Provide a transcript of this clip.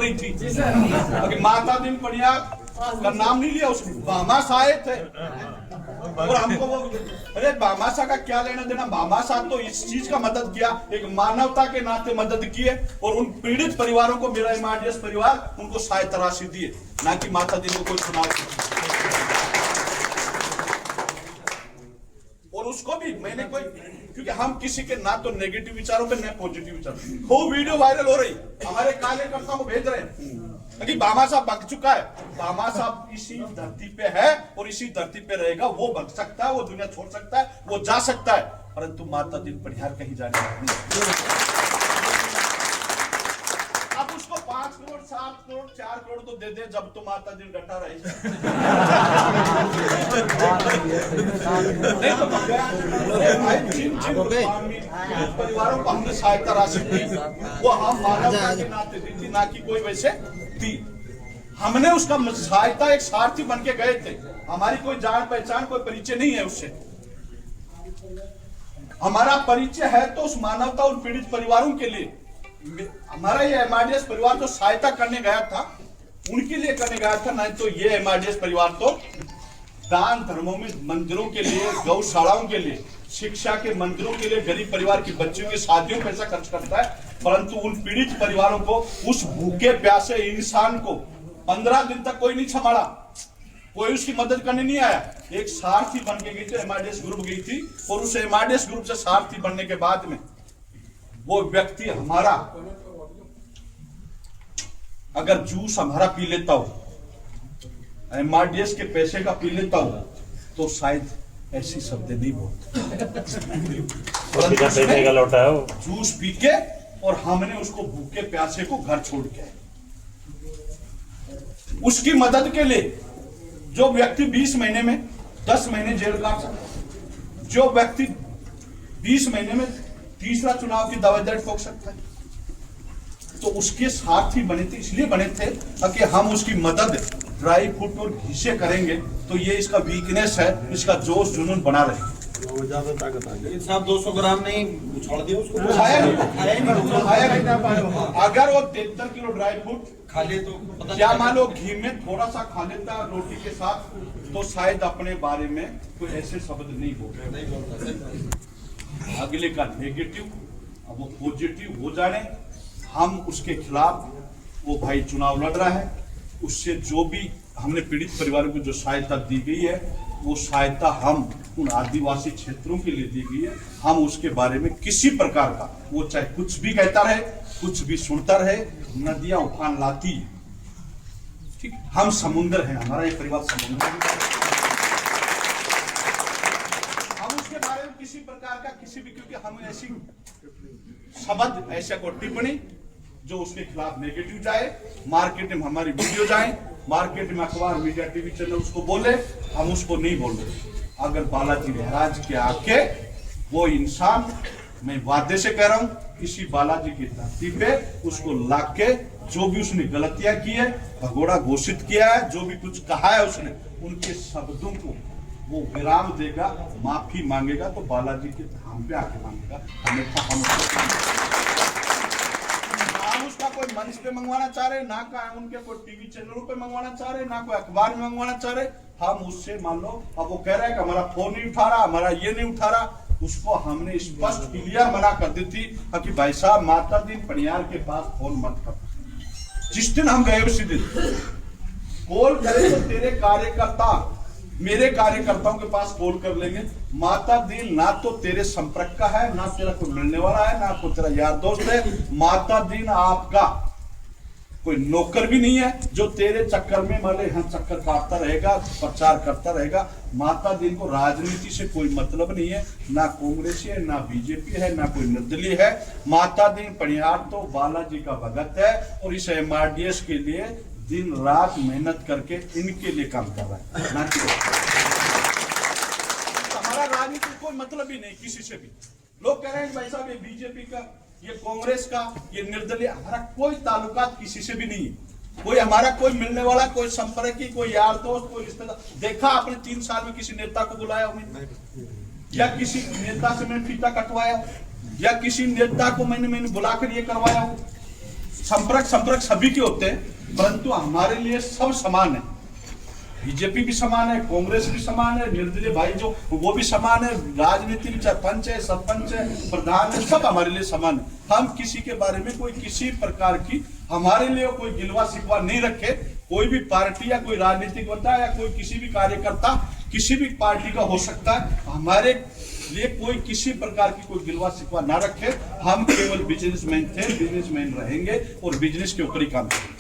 रही थी। माता दिन पड़िया का नाम नहीं लिया उसने, बामासा आए थे और हमको वो, अरे बामासा का क्या लेना देना। बामासा तो इस चीज का मदद किया, एक मानवता के नाते मदद किए और उन पीड़ित परिवारों को, मेरा एमआरडीएस परिवार, उनको सहायता राशि दिए, ना कि माता दिन को कोई चुनाव। और उसको भी मैंने कोई, क्योंकि हम किसी के ना तो नेगेटिव विचारों पे ना पॉजिटिव विचारों, वो वीडियो वायरल हो रही, हमारे कार्यकर्ताओं को भेज रहे हैं कि बामा साहब भग चुका है। बामा साहब इसी धरती पे है और इसी धरती पे रहेगा। वो भग सकता है, वो दुनिया छोड़ सकता है, वो जा सकता है, परंतु माता दिन पनिहार कहीं जाने नहीं। अब उसको 5 करोड़ 7 करोड़ 4 करोड़ तो दे दे, जब तो माता दिन डटा रहे। परिवारों को हमने सहायता राशि दी, वो हम मानवता के नाते दी थी, ना कि कोई वैसे दी। हमने उसका सहायता एक सारथी बन के गए थे। हमारी कोई जान पहचान, कोई परिचय नहीं है उससे। हमारा परिचय है तो उस मानवता और पीड़ित परिवारों के लिए। हमारा ये एमआरडीएस परिवार जो सहायता करने गया था, उनके लिए करने गया था, नहीं तो ये एमआरडीएस परिवार तो दान धर्मों में, मंदिरों के लिए, गौशालाओं के लिए, शिक्षा के मंदिरों के लिए, गरीब परिवार की बच्चियों की शादियों पैसा खर्च करता है। परंतु उन पीड़ित परिवारों को, उस भूखे प्यासे इंसान को 15 दिन तक कोई नहीं संभाला, कोई उसकी मदद करने नहीं आया। एक सारथी बन के गई थी, एमआरडीएस ग्रुप गई थी, और उस एमआरडीएस ग्रुप से सारथी बनने के बाद में वो व्यक्ति हमारा अगर जूस हमारा पी लेता हो, एमआरडीएस के पैसे का पी लेता हो, तो शायद ऐसी शब्द नहीं बोलते। पैसे का लौटा है वो जूस पी के, और हमने उसको भूखे प्यासे को घर छोड़ के, उसकी मदद के लिए जो व्यक्ति 20 महीने में 10 महीने जेल काट सकता, जो व्यक्ति 20 महीने में तीसरा चुनाव की दावेदारी ठोक सकता है, तो उसके सारथी बने थे। इसलिए बने थे कि हम उसकी मदद ड्राई फ्रूट और घी से करेंगे, तो ये इसका वीकनेस है, इसका जोश जुनून बना रहे। ज्यादा ताकत आ गई साहब। 200 ग्राम नहीं छोड़ दिया उसको, खाया नहीं। अगर वो 73 किलो ड्राई फ्रूट खा ले तो क्या मान लो घी में थोड़ा सा खा लेता रोटी के साथ, तो शायद अपने बारे में कोई ऐसे शब्द नहीं बोलते। अगले का नेगेटिव, अब वो पॉजिटिव हो जाने, हम उसके खिलाफ, वो भाई चुनाव लड़ रहा है, उससे जो भी हमने पीड़ित परिवारों को जो सहायता दी गई है, वो सहायता हम उन आदिवासी क्षेत्रों के लिए दी गई है। हम उसके बारे में किसी प्रकार का, वो चाहे कुछ भी कहता रहे, कुछ भी सुनता रहे, नदियां उफान लाती है, ठीक। हम समुद्र हैं, हमारा ये परिवार समुद्र है। हम उसके बारे में किसी प्रकार का, किसी भी, क्योंकि हम ऐसी शब्द, ऐसा को टिप्पणी जो उसके खिलाफ नेगेटिव जाए, मार्केट में हमारी वीडियो जाए, मार्केट में अखबार, मीडिया, टीवी चैनल उसको बोले, हम उसको नहीं बोले। अगर बालाजी महाराज के आके वो इंसान, मैं वादे से कह रहा हूं, इसी बालाजी की धरती पे उसको लाके, जो भी उसने गलतियां की है, भगोड़ा घोषित किया है, जो भी कुछ कहा है उसने, उनके शब्दों को वो विराम देगा, माफी मांगेगा, तो बालाजी के धाम पे आके मांगेगा। अन्यथा हम उसका कोई मंच पे मंगवाना चाह रहे, ना का उनके कोई टीवी चैनलों पे मंगवाना चाह रहे, ना कोई अखबार में मंगवाना चाह रहे। हम उससे, मान लो अब वो कह रहा है कि हमारा फोन नहीं उठा रहा, हमारा ये नहीं उठा रहा, उसको हमने स्पष्ट क्लियर मना कर दी थी कि भाई साहब, माता दिन पनिहार के पास फोन मत कर। जिस दिन हम गए उसी दिन कॉल करे तो तेरे कार्यकर्ता मेरे कार्यकर्ताओं के पास कॉल कर लेंगे। माता दिन ना तो तेरे संपर्क का है, ना तेरा कोई मिलने वाला है, ना कोई तेरा यार दोस्त है। माता दिन आपका कोई नौकर भी नहीं है जो तेरे चक्कर में माले हम चक्कर काटता रहेगा, प्रचार करता रहेगा। माता दिन को राजनीति से कोई मतलब नहीं है, ना कांग्रेस है, ना बीजेपी है, ना कोई निर्दलीय है। माता दिन पनिहार तो बालाजी का भगत है, और इस एमआरडीएस के लिए दिन रात मेहनत करके इनके लिए काम कर रहा है, ना कि हमारा राजनीति कोई मतलब ही नहीं किसी से भी। लोग कह रहे हैं भाई साहब ये बीजेपी का, ये कांग्रेस का, ये निर्दलीय, हमारा कोई ताल्लुकात किसी से भी नहीं है। कोई हमारा कोई मिलने वाला, कोई संपर्क की, कोई यार दोस्त, कोई रिश्तेदार देखा आपने 3 साल में किसी नेता को बुलाया हो मैंने, या किसी नेता से मैंने फीता कटवाया, या किसी नेता को मैंने बुलाकर ये करवाया हो? संपर्क सभी के होते हैं, परंतु हमारे लिए सब समान है। बीजेपी भी समान है, कांग्रेस भी समान है, निर्दलीय भाई जो वो भी समान है, राजनीति में चाहे पंच है, सरपंच है, प्रधान है, सब हमारे लिए समान है। हम किसी के बारे में कोई किसी प्रकार की हमारे लिए कोई गिलवा शिकवा नहीं रखे। कोई भी पार्टी या कोई राजनीतिक बंदा या कोई किसी भी कार्यकर्ता किसी भी पार्टी का हो सकता है, हमारे लिए कोई किसी प्रकार की कोई गिलवा शिकवा ना रखे। हम केवल बिजनेसमैन थे, बिजनेसमैन रहेंगे और बिजनेस के ऊपर ही काम करेंगे।